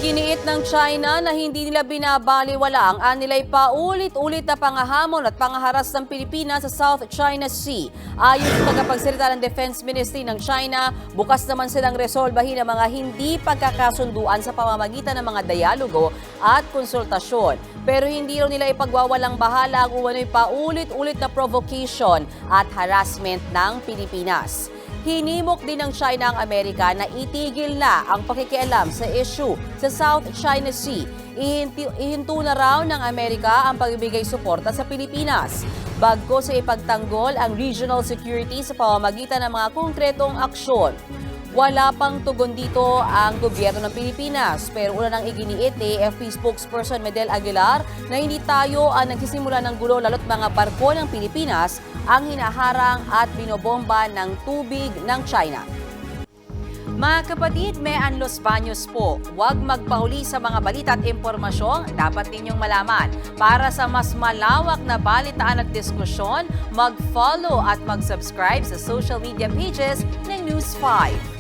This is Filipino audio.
Iginiit ng China na hindi nila binabaliwala ang anilay paulit-ulit na pangahamon at pangaharas ng Pilipinas sa South China Sea. Ayon sa tagapagsalita ng Defense Ministry ng China, bukas naman silang resolbahin ang mga hindi pagkakasunduan sa pamamagitan ng mga dialogo at konsultasyon. Pero hindi raw nila ipagwawalang bahala ang umano'y paulit-ulit na provocation at harassment ng Pilipinas. Hinimok din ng China ang Amerika na itigil na ang pakikialam sa issue sa South China Sea. Ihinto na raw ng Amerika ang pagbibigay suporta sa Pilipinas. Bagkus sa ipagtanggol ang regional security sa pamamagitan ng mga konkretong aksyon. Wala pang tugon dito ang gobyerno ng Pilipinas, pero una nang iginiit ni AFP spokesperson Medel Aguilar na hindi tayo ang nagsisimula ng gulo lalo't mga barko ng Pilipinas ang hinaharang at binobomba ng tubig ng China. Mga kapatid, Mean Los Baños po. Huwag magpahuli sa mga balita at impormasyong dapat ninyong malaman. Para sa mas malawak na balitaan at diskusyon, mag-follow at mag-subscribe sa social media pages ng News 5.